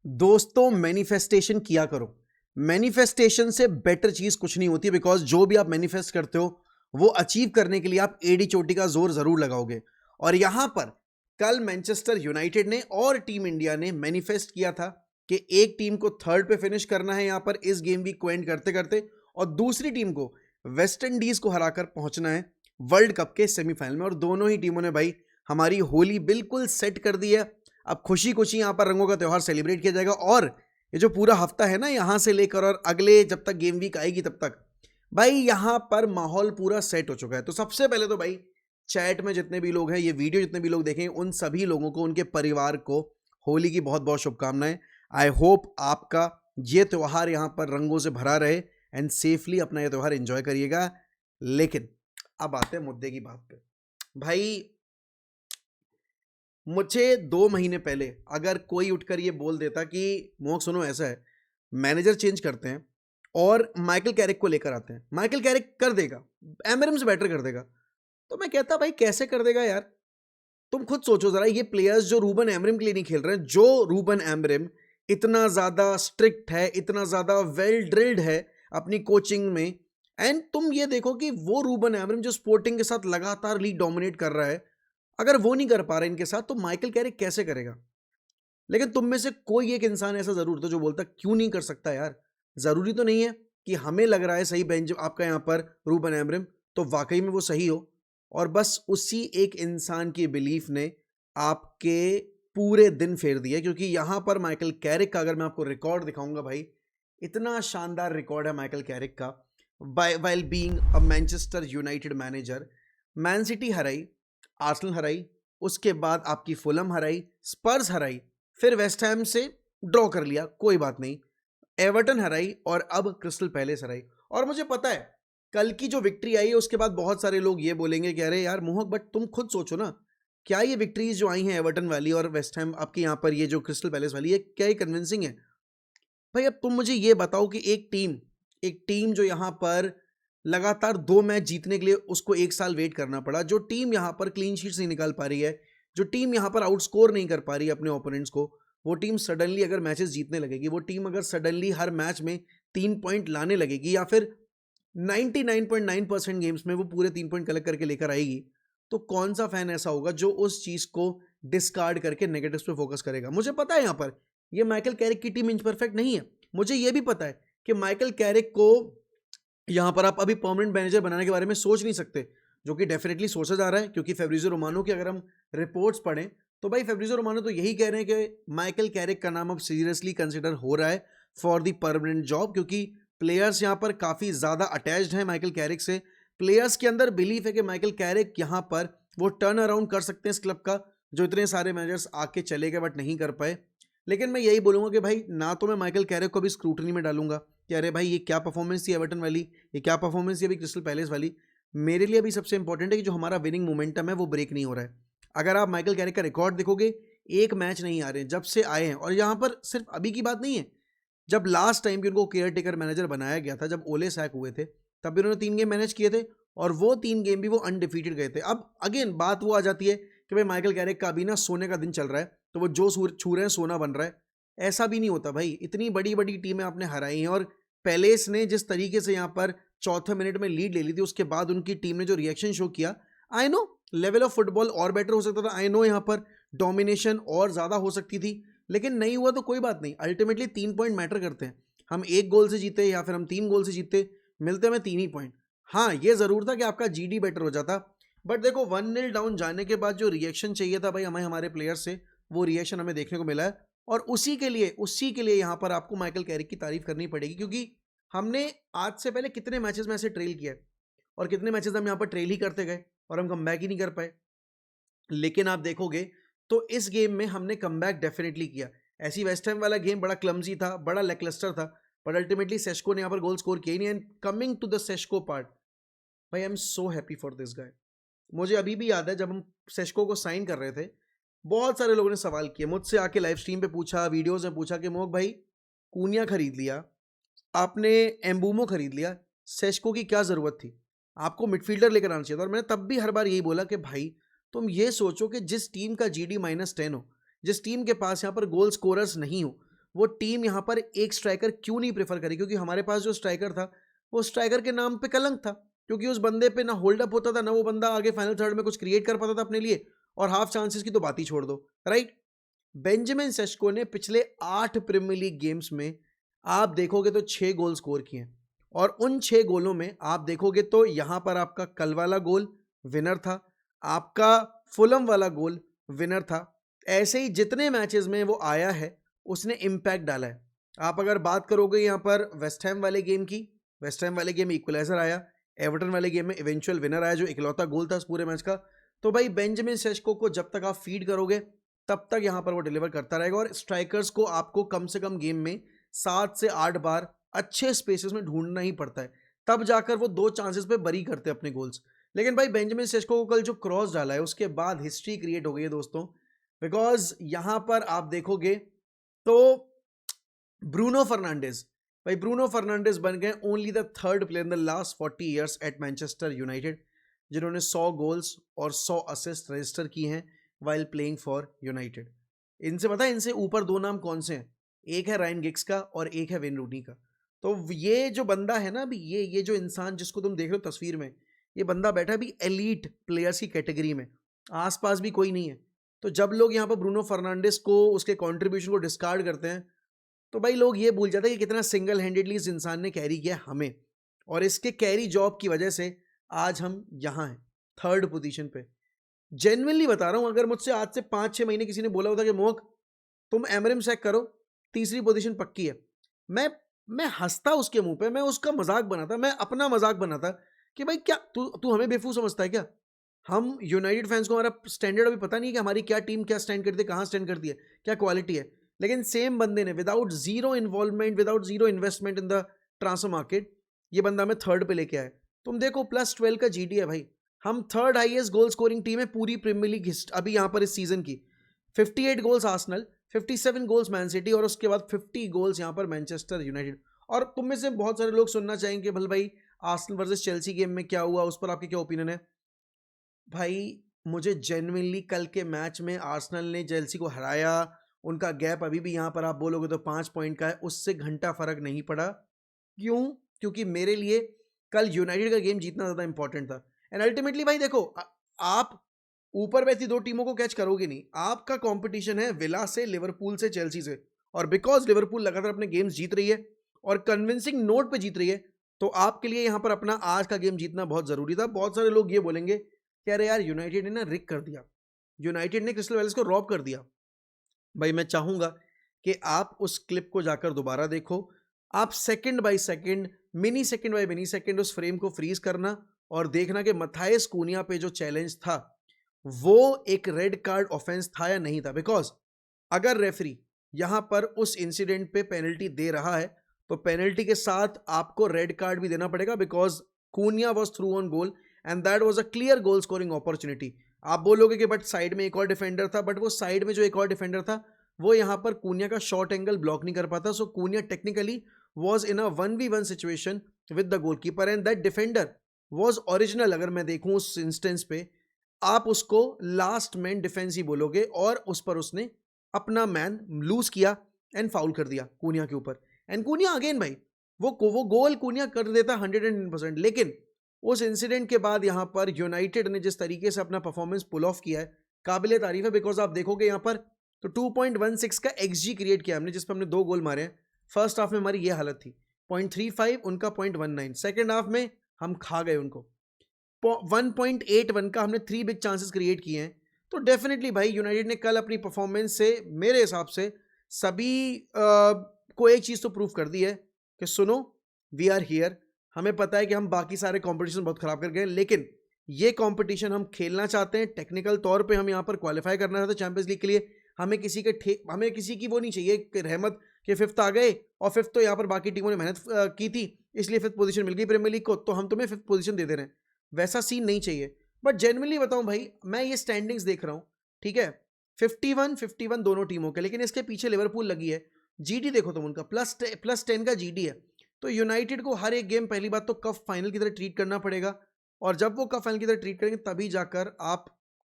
दोस्तों मैनिफेस्टेशन किया करो। मैनिफेस्टेशन से बेटर चीज कुछ नहीं होती, बिकॉज जो भी आप मैनिफेस्ट करते हो वो अचीव करने के लिए आप एडी चोटी का जोर जरूर लगाओगे। और यहां पर कल मैनचेस्टर यूनाइटेड ने और टीम इंडिया ने मैनिफेस्ट किया था कि एक टीम को थर्ड पे फिनिश करना है यहां पर इस गेम वीक को एंड करते करते, और दूसरी टीम को वेस्ट इंडीज को हराकर पहुंचना है वर्ल्ड कप के सेमीफाइनल में। और दोनों ही टीमों ने भाई हमारी होली बिल्कुल सेट कर दी है। अब खुशी खुशी यहां पर रंगों का त्योहार सेलिब्रेट किया जाएगा। और ये जो पूरा हफ्ता है ना, यहां से लेकर और अगले जब तक गेम वीक आएगी तब तक भाई यहां पर माहौल पूरा सेट हो चुका है। तो सबसे पहले तो भाई चैट में जितने भी लोग हैं, ये वीडियो जितने भी लोग देखें, उन सभी लोगों को, उनके परिवार को होली की बहुत बहुत शुभकामनाएं। आई होप आपका ये त्योहार यहां पर रंगों से भरा रहे एंड सेफली अपना ये त्योहार एंजॉय करिएगा। लेकिन अब आते हैं मुद्दे की बात पे। भाई मुझे 2 महीने पहले अगर कोई उठकर ये बोल देता कि मोहक सुनो ऐसा है, मैनेजर चेंज करते हैं और माइकल कैरिक को लेकर आते हैं, माइकल कैरिक कर देगा, एमरम से बेटर कर देगा, तो मैं कहता भाई कैसे कर देगा यार। तुम खुद सोचो जरा, ये प्लेयर्स जो रूबन एमरम के लिए नहीं खेल रहे हैं, जो रूबन एमरम इतना ज्यादा स्ट्रिक्ट है, इतना ज्यादा वेल ड्रिल्ड है अपनी कोचिंग में, एंड तुम ये देखो कि वो रूबन एमरम जो स्पोर्टिंग के साथ लगातार लीग डोमिनेट कर रहा है, अगर वो नहीं कर पा रहा इनके साथ तो माइकल कैरिक कैसे करेगा। लेकिन तुम में से कोई एक इंसान ऐसा जरूर था जो बोलता क्यों नहीं कर सकता यार। जरूरी तो नहीं है कि हमें लग रहा है सही बेंच आपका यहां पर रूबन एमरम, तो वाकई में वो सही हो। और बस उसी एक इंसान की बिलीफ ने आपके पूरे दिन फेर दिया, क्योंकि यहां पर माइकल कैरिक का अगर मैं आपको रिकॉर्ड दिखाऊंगा भाई, इतना शानदार रिकॉर्ड है माइकल कैरिक का। While being a Manchester United manager, man city हराई, आर्सेनल हराई, उसके बाद आपकी फुलम हराई, स्पर्स हराई, फिर वेस्ट हैम से ड्रॉ कर लिया, कोई बात नहीं, एवर्टन हराई और अब क्रिस्टल पैलेस हराई। और मुझे पता है कल की जो विक्ट्री आई है उसके बाद बहुत सारे लोग ये बोलेंगे कि अरे यार मोहक, बट तुम खुद सोचो ना, क्या ये विक्ट्रीज जो आई हैं एवर्टन वाली और वेस्ट हैम आपके यहाँ पर ये जो क्रिस्टल पैलेस वाली है, क्या ये कन्विंसिंग है? भाई अब तुम मुझे ये बताओ कि एक टीम जो यहाँ पर लगातार 2 मैच जीतने के लिए उसको 1 साल वेट करना पड़ा, जो टीम यहाँ पर क्लीन शीट्स नहीं निकाल पा रही है, जो टीम यहाँ पर आउटस्कोर नहीं कर पा रही है अपने ओपोनेंट्स को, वो टीम सडनली अगर मैचेस जीतने लगेगी, वो टीम अगर सडनली हर मैच में 3 पॉइंट लाने लगेगी, या फिर 99.9% गेम्स में वो पूरे 3 पॉइंट कलेक्ट करके लेकर आएगी, तो कौन सा फैन ऐसा होगा जो उस चीज को डिस्कार्ड करके नेगेटिव्स पे फोकस करेगा। मुझे पता है यहाँ पर ये माइकल कैरिक की टीम इम्परफेक्ट नहीं है, मुझे ये भी पता है कि माइकल कैरिक को यहां पर आप अभी परमानेंट मैनेजर बनाने के बारे में सोच नहीं सकते, जो कि डेफिनेटली सोचा जा रहा है, क्योंकि फेब्रिजो रोमानो की अगर हम रिपोर्ट्स पढ़ें तो भाई फेब्रिजो रोमानो तो यही कह रहे हैं कि माइकल कैरिक का नाम अब सीरियसली कंसिडर हो रहा है फॉर द परमानेंट जॉब, क्योंकि प्लेयर्स यहां पर काफी ज्यादा अटैच्ड हैं माइकल कैरिक से। प्लेयर्स के अंदर बिलीफ है कि माइकल कैरिक यहां पर वो टर्न अराउंड कर सकते हैं इस क्लब का, जो इतने सारे मैनेजर्स आके चले गए बट नहीं कर पाए। लेकिन मैं यही बोलूंगा कि भाई ना तो मैं माइकल कैरिक को भी स्क्रूटनी में डालूंगा कि अरे भाई ये क्या परफॉर्मेंस थी एवर्टन वाली, ये क्या परफॉर्मेंस थी अभी क्रिस्टल पैलेस वाली। मेरे लिए अभी सबसे इंपॉर्टेंट है कि जो हमारा विनिंग मोमेंटम है वो ब्रेक नहीं हो रहा है। अगर आप माइकल कैरिक का रिकॉर्ड देखोगे, एक मैच नहीं आ रहे जब से आए हैं, और यहाँ पर सिर्फ अभी की बात नहीं है, जब लास्ट टाइम भी उनको केयर टेकर मैनेजर बनाया गया था, जब ओले सैक हुए थे, तब भी उन्होंने 3 गेम मैनेज किए थे और वो 3 गेम भी वो अनडिफीटेड गए थे। अब अगेन बात वो आ जाती है कि भाई माइकल कैरिक का अभी ना सोने का दिन चल रहा है, तो वो जो छू रहे हैं सोना बन रहा है। ऐसा भी नहीं होता भाई, इतनी बड़ी बड़ी टीमें आपने हराई हैं, और पैलेस ने जिस तरीके से यहाँ पर चौथे मिनट में लीड ले ली थी, उसके बाद उनकी टीम ने जो रिएक्शन शो किया, I know level of football और बेटर हो सकता था, आई नो यहाँ पर डोमिनेशन और ज्यादा हो सकती थी, लेकिन नहीं हुआ तो कोई बात नहीं। अल्टीमेटली 3 पॉइंट मैटर करते हैं, हम 1 गोल से जीते या फिर हम 3 गोल से जीते, मिलते हमें 3 ही पॉइंट। हाँ ये जरूर था कि आपका जीडी बेटर हो जाता, बट देखो 1-0 डाउन जाने के बाद जो रिएक्शन चाहिए था भाई हमें हमारे प्लेयर से, वो रिएक्शन हमें देखने को मिला है। और उसी के लिए यहाँ पर आपको माइकल कैरिक की तारीफ करनी पड़ेगी, क्योंकि हमने आज से पहले कितने मैचेस में ऐसे ट्रेल किया है, और कितने मैचेस हम यहाँ पर ट्रेल ही करते गए और हम कमबैक ही नहीं कर पाए। लेकिन आप देखोगे तो इस गेम में हमने कमबैक डेफिनेटली किया। ऐसी वेस्ट हैम वाला गेम बड़ा क्लमजी था, बड़ा लेकलस्टर था, बट अल्टीमेटली सेस्को ने यहाँ पर गोल स्कोर किया ही नहीं। And coming to the Sesko part, भाई I am so happy for this guy. मुझे अभी भी याद है जब हम सेस्को को साइन कर रहे थे, बहुत सारे लोगों ने सवाल किए मुझसे, आके लाइव स्ट्रीम पे पूछा, वीडियोस में पूछा कि मोहक भाई कूनिया खरीद लिया आपने, एम्बूमो खरीद लिया, सेस्को की क्या जरूरत थी, आपको मिडफील्डर लेकर आना चाहिए था। और मैंने तब भी हर बार यही बोला कि भाई तुम ये सोचो कि जिस टीम का GD -10 हो, जिस टीम के पास यहाँ पर गोल स्कोरर्स नहीं हो, वो टीम यहाँ पर एक स्ट्राइकर क्यों नहीं प्रेफर करी, क्योंकि हमारे पास जो स्ट्राइकर था वो स्ट्राइकर के नाम पे कलंक था, क्योंकि उस बंदे पे ना होल्ड अप होता था, ना वो बंदा आगे फाइनल थर्ड में कुछ क्रिएट कर पाता था अपने लिए, और हाफ चांसेस की तो बात ही छोड़ दो, राइट। बेंजामिन सेस्को ने पिछले 8 प्रीमियर लीग गेम्स में आप देखोगे तो 6 गोल स्कोर किए हैं, और उन 6 गोलों में आप देखोगे तो यहां पर आपका कल वाला गोल विनर था, आपका फुलम वाला गोल विनर था। ऐसे ही जितने मैचेस में वो आया है उसने इंपैक्ट डाला है। आप अगर बात करोगे यहाँ पर वेस्ट हैम वाले गेम की, वेस्ट हैम वाले गेम में इक्वलाइजर आया, एवर्टन वाले गेम में इवेंचुअल विनर आया जो इकलौता गोल था उस पूरे मैच का। तो भाई बेंजामिन सेस्को को जब तक आप फीड करोगे तब तक यहाँ पर वो डिलीवर करता रहेगा, और स्ट्राइकर्स को आपको कम से कम गेम में 7 से 8 बार अच्छे स्पेसेस में ढूंढना ही पड़ता है, तब जाकर वो 2 चांसेस पे बरी करते हैं अपने गोल्स। लेकिन भाई बेंजामिन सेस्को को कल जो क्रॉस डाला है उसके बाद हिस्ट्री क्रिएट हो गई है दोस्तों, बिकॉज यहां पर आप देखोगे तो ब्रूनो फर्नांडिस, भाई ब्रूनो फर्नांडिस बन गए only the third player in the last 40 years at Manchester United जिन्होंने 100 गोल्स और 100 असिस्ट रजिस्टर किए हैं वाइल प्लेइंग फॉर यूनाइटेड। इनसे पता है इनसे ऊपर 2 नाम कौन से हैं, एक है रायन गिग्स का और एक है वेन रूनी का। तो ये जो बंदा है ना अभी, ये जो इंसान जिसको तुम देख रहे हो तस्वीर में, ये बंदा बैठा है अभी एलीट प्लेयर्स की कैटेगरी में, आसपास भी कोई नहीं है। तो जब लोग यहाँ पर ब्रूनो फर्नांडिस को उसके कंट्रीब्यूशन को डिस्कार्ड करते हैं तो भाई लोग ये भूल जाते हैं कि कितना सिंगल हैंडेडली इस इंसान ने कैरी किया हमें, और इसके कैरी जॉब की वजह से आज हम यहाँ हैं थर्ड पोजीशन पे। जेन्युइनली बता रहा हूँ, अगर मुझसे आज से 5-6 महीने किसी ने बोला होता कि मोक तुम एमरिम चेक करो, तीसरी पोजीशन पक्की है, मैं हंसता उसके मुंह पे, मैं उसका मजाक बनाता, मैं अपना मजाक बनाता कि भाई क्या तू हमें बेवकूफ समझता है क्या? हम यूनाइटेड फैंस को हमारा स्टैंडर्ड अभी पता नहीं कि हमारी क्या टीम क्या स्टैंड करती है, कहाँ स्टैंड करती है, क्या क्वालिटी है। लेकिन सेम बंदे ने without zero involvement, without zero investment in the transfer market, ये बंदा हमें थर्ड पे लेके आए। तुम देखो +12 का जीडी है भाई, हम third highest goal scoring team है पूरी प्रीमियर लीग अभी यहाँ पर इस सीजन की। 58 goals Arsenal, 57 goals man city, और उसके बाद 50 गोल्स यहाँ पर मैनचेस्टर यूनाइटेड। और तुम में से बहुत सारे लोग सुनना चाहेंगे भले भाई आर्सेनल वर्सेस चेल्सी गेम में क्या हुआ, उस पर आपके क्या ओपिनियन है? भाई मुझे जेन्युइनली कल के मैच में आर्सेनल ने चेल्सी को हराया, उनका गैप अभी भी यहाँ पर आप बोलोगे तो 5 पॉइंट का है, उससे घंटा फर्क नहीं पड़ा। क्यों? क्योंकि मेरे लिए कल यूनाइटेड का गेम जीतना ज़्यादा इंपॉर्टेंट था। एंड अल्टीमेटली भाई देखो, आप ऊपर बैठी 2 टीमों को कैच करोगे नहीं, आपका कंपटीशन है विला से, लिवरपूल से, चेल्सी से, और बिकॉज लिवरपूल लगातार अपने गेम्स जीत रही है और कन्विंसिंग नोट पे जीत रही है, तो आपके लिए यहाँ पर अपना आज का गेम जीतना बहुत ज़रूरी था। बहुत सारे लोग ये बोलेंगे कि अरे यार यूनाइटेड ने ना रिक कर दिया, यूनाइटेड ने क्रिस्टल पैलेस को रॉब कर दिया। भाई मैं चाहूँगा कि आप उस क्लिप को जाकर दोबारा देखो, आप second by second, mini second by mini second उस फ्रेम को फ्रीज करना और देखना कि मथायस कूनिया पे जो चैलेंज था वो एक रेड कार्ड ऑफेंस था या नहीं था। बिकॉज अगर रेफरी यहां पर उस इंसिडेंट पे पेनल्टी दे रहा है तो पेनल्टी के साथ आपको रेड कार्ड भी देना पड़ेगा, because Kuniya was through on goal and that was a clear goal scoring opportunity. आप बोलोगे कि बट साइड में एक और डिफेंडर था, बट वो साइड में जो एक और डिफेंडर था वो यहां पर कूनिया का शॉर्ट एंगल ब्लॉक नहीं कर पाता। So Cunha technically was in a 1v1 situation with the goalkeeper and that defender was original. अगर मैं देखूं उस इंस्टेंस पे आप उसको लास्ट मैन डिफेंस ही बोलोगे, और उस पर उसने अपना मैन लूज किया एंड फाउल कर दिया कूनिया के ऊपर। एंड कूनिया अगेन भाई वो गोल कूनिया कर देता 110%। लेकिन उस इंसिडेंट के बाद यहां पर यूनाइटेड ने जिस तरीके से अपना परफॉर्मेंस पुल ऑफ किया है काबिले तारीफ है। बिकॉज आप देखोगे यहां पर तो 2.16 का XG क्रिएट किया हमने, जिसपे हमने 2 गोल मारे हैं। फर्स्ट हाफ में हमारी ये हालत थी, 0.35 उनका 0.19। सेकेंड हाफ में हम खा गए उनको, 1.81 का हमने 3 बिग चांसेस क्रिएट किए हैं। तो डेफिनेटली भाई यूनाइटेड ने कल अपनी परफॉर्मेंस से मेरे हिसाब से सभी को एक चीज़ तो प्रूव कर दी है कि सुनो वी आर हियर। हमें पता है कि हम बाकी सारे कंपटीशन बहुत खराब कर गए, लेकिन ये कंपटीशन हम खेलना चाहते हैं। टेक्निकल तौर पे हम यहाँ पर क्वालिफाई करना चाहते हैं चैंपियंस लीग के लिए। हमें किसी की वो नहीं चाहिए कि रहमत के 5th आ गए और 5th तो यहाँ पर बाकी टीमों ने मेहनत की थी इसलिए 5th पोजीशन मिल गई प्रीमियर लीग को, तो हम तुम्हें 5th पोजीशन दे दे रहे हैं। वैसा सीन नहीं चाहिए। बट जेन्युइनली बताऊं भाई, मैं ये स्टैंडिंग्स देख रहा हूं, ठीक है, 51-51 दोनों टीमों के, लेकिन इसके पीछे लिवरपूल लगी है। जीडी देखो तुम उनका +10 का जीडी है। तो यूनाइटेड को हर एक गेम पहली बात तो कप फाइनल की तरह ट्रीट करना पड़ेगा, और जब वो कप फाइनल की तरह ट्रीट करेंगे तभी जाकर आप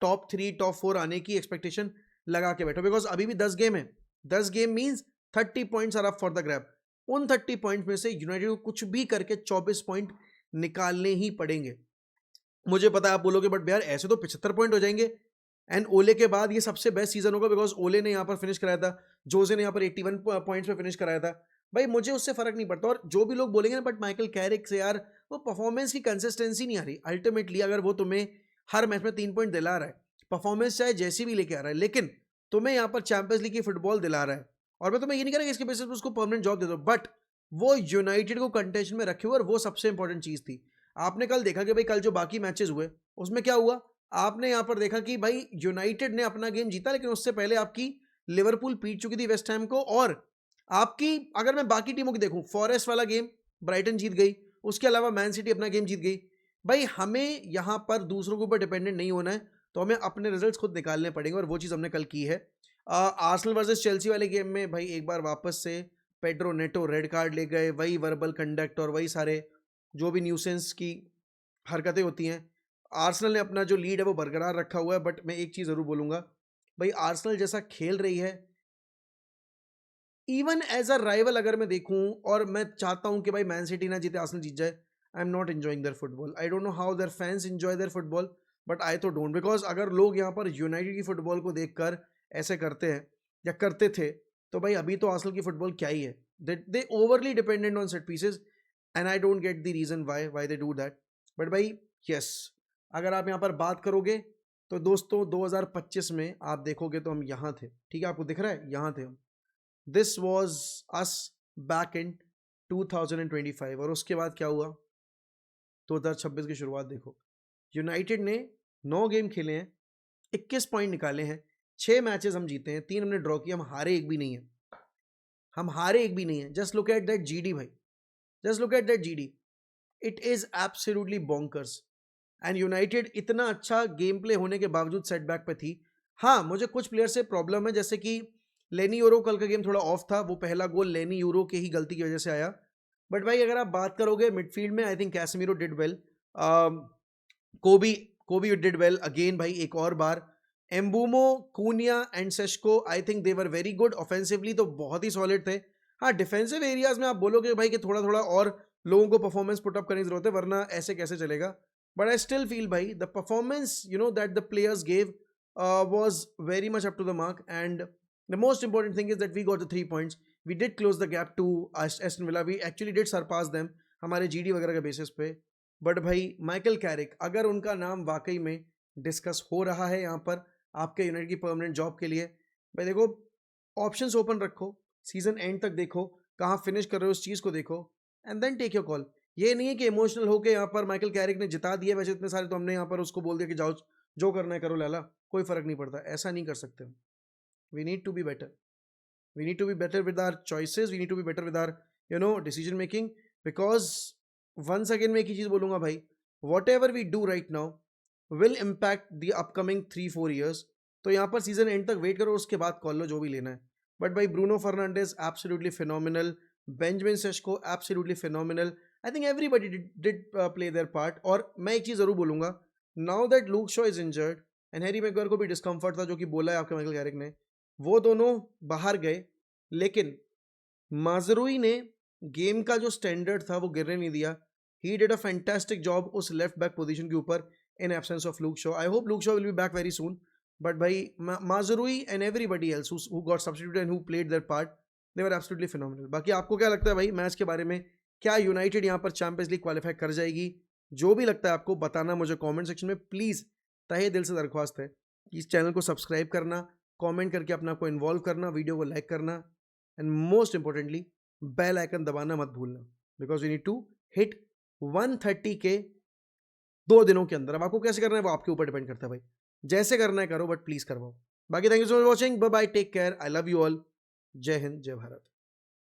टॉप 3 टॉप 4 आने की एक्सपेक्टेशन लगा के बैठो। बिकॉज अभी भी 10 गेम है, 10 game means 30 points are up for the grab. उन 30 पॉइंट में से यूनाइटेड को कुछ भी करके 24 पॉइंट निकालने ही पड़ेंगे। मुझे पता है आप बोलोगे बट यार ऐसे तो 75 पॉइंट हो जाएंगे, एंड ओले के बाद ये सबसे बेस्ट सीजन होगा बिकॉज ओले ने यहाँ पर फिनिश कराया था, जोसे ने यहाँ पर 81 पॉइंट्स पे फिनिश कराया था। भाई मुझे उससे फर्क नहीं पड़ता, और जो भी लोग बोलेंगे ना बट माइकल कैरिक से यार वो परफॉर्मेंस की कंसिस्टेंसी नहीं आ रही। अल्टीमेटली अगर वो तुम्हें हर मैच में 3 पॉइंट दिला रहा है, परफॉर्मेंस चाहे जैसी भी लेके आ रहा है, लेकिन तुम्हें यहाँ पर चैंपियंस लीग की फुटबॉल दिला रहा है, और मैं तुम्हें ये नहीं कह रहा कि इसके बेसिस पर उसको परमानेंट जॉब दे दो, बट वो यूनाइटेड को कंटेंशन में रखे हुए, और वो सबसे इंपॉर्टेंट चीज थी। आपने कल देखा कि भाई कल जो बाकी मैचेस हुए उसमें क्या हुआ, आपने यहां पर देखा कि भाई यूनाइटेड ने अपना गेम जीता, लेकिन उससे पहले आपकी लिवरपूल पीट चुकी थी वेस्ट हैम को, और आपकी अगर मैं बाकी टीमों की देखूं, फॉरेस्ट वाला गेम ब्राइटन जीत गई, उसके अलावा मैन सिटी अपना गेम जीत गई। भाई हमें यहां पर दूसरों के ऊपर डिपेंडेंट नहीं होना है, तो हमें अपने रिजल्ट्स खुद निकालने पड़ेंगे, और वो चीज़ हमने कल की है। आर्सेनल वर्सेस चेल्सी वाले गेम में भाई एक बार वापस से पेड्रो नेटो रेड कार्ड ले गए, वही वर्बल कंडक्ट और वही सारे जो भी न्यूसेंस की हरकतें होती हैं। आर्सेनल ने अपना जो लीड है वो बरकरार रखा हुआ है, बट मैं एक चीज़ ज़रूर बोलूँगा, भाई आर्सेनल जैसा खेल रही है, इवन एज अ राइवल अगर मैं देखूं, और मैं चाहता हूं कि भाई मैन सिटी ना जीते आर्सेनल जीत जाए, I am not enjoying there football. I don't know how there fans enjoy there football, but I तो डोंट, बिकॉज अगर लोग यहाँ पर यूनाइटेड की फुटबॉल को देखकर ऐसे करते हैं या करते थे, तो भाई अभी तो आर्सेनल की फुटबॉल क्या ही है। They overly dependent on set pieces, and I don't get the reason why they do that. But भाई यस, अगर आप यहाँ पर बात करोगे तो दोस्तों 2025 में आप देखोगे तो हम यहाँ थे, ठीक है, आपको दिख रहा है यहाँ थे हम। This was us back in 2025, और उसके बाद क्या हुआ 2026 की शुरुआत देखो, यूनाइटेड ने 9 गेम खेले हैं, 21 पॉइंट निकाले हैं, 6 मैचेस हम जीते हैं, 3 हमने ड्रॉ किया, हम हारे एक भी नहीं है, हम हारे एक भी नहीं है। Just look at that GD भाई, just look at that GD, it is absolutely bonkers. And United इतना अच्छा गेम प्ले होने के बावजूद सेटबैक पे थी। हाँ मुझे कुछ प्लेयर से प्रॉब्लम है, जैसे कि लेनी यूरो कल का गेम थोड़ा ऑफ था, वो पहला गोल लेनी यूरो के ही गलती की वजह से आया। बट भाई अगर आप बात करोगे मिडफील्ड में, I think Casemiro did well, Kobbie Kobbie did well again भाई एक और बार, Mbeumo, Cunha and Sesko, I think they were very good. Offensively तो बहुत ही सॉलिड थे। हाँ डिफेंसिव एरियाज में आप बोलोगे भाई कि थोड़ा थोड़ा और लोगों को परफॉर्मेंस पुटअप करने की जरूरत है, वरना ऐसे कैसे चलेगा। But I still feel bhai the performance that the players gave was very much up to the mark, and the most important thing is that we got the 3 points. We did close the gap to Aston Villa. We actually did surpass them हमारे GD वगैरह के basis पे। But भाई Michael Carrick अगर उनका नाम वाकई में डिस्कस हो रहा है यहाँ पर आपके यूनाइटेड की परमानेंट जॉब के लिए, भाई देखो ऑप्शंस ओपन रखो, सीजन एंड तक देखो कहाँ फिनिश कर रहे हो, उस चीज़ को देखो, and then take your call. ये नहीं है कि इमोशनल होके यहाँ पर माइकल कैरिक ने जिता दिया वैसे इतने सारे, तो हमने यहाँ पर उसको बोल दिया कि जाओ जो करना है करो लाला, कोई फर्क नहीं पड़ता। ऐसा नहीं कर सकते हम। We need to be better, we need to be better with our choices, we need to be better with our decision making, because once again मैं एक ही चीज़ बोलूँगा भाई, whatever we do right now will impact the upcoming 3-4 years. तो यहाँ पर season and तक वेट करो, उसके बाद कॉल लो जो भी लेना है। बट भाई Bruno Fernandes absolutely phenomenal, Benjamin Sesko absolutely phenomenal, I think everybody did play their part. और मैं एक चीज़ ज़रूर बोलूँगा, now that Luke Shaw is injured and Harry Maguire को भी डिस्कम्फर्ट था, जो कि बोला है आपके माइकल कैरिक ने, वो दोनों बाहर गए, लेकिन माजरूई ने गेम का जो स्टैंडर्ड था वो गिरने नहीं दिया। He did a fantastic job उस लेफ्ट बैक पोजीशन के ऊपर in absence of Luke Shaw. I hope Luke Shaw will be back very soon. But भाई Mazraoui and everybody else who got substituted and who played their part, they were absolutely phenomenal. बाकी आपको क्या लगता है भाई match के बारे में, क्या यूनाइटेड यहाँ पर चैंपियंस लीग क्वालिफाई कर जाएगी? जो भी लगता है आपको बताना मुझे कमेंट सेक्शन में प्लीज़। तहे दिल से दरख्वास्त है कि इस चैनल को सब्सक्राइब करना, कमेंट करके अपने आप को इन्वॉल्व करना, वीडियो को लाइक करना, and most importantly bell icon दबाना मत भूलना, because we need to hit 130 के 2 दिनों के अंदर। अब आपको कैसे करना है वो आपके ऊपर डिपेंड करता है भाई, जैसे करना है करो, बट प्लीज़ करवाओ। बाकी thank you so much watching, bye bye, take care, I love you all, जय हिंद, जय भारत।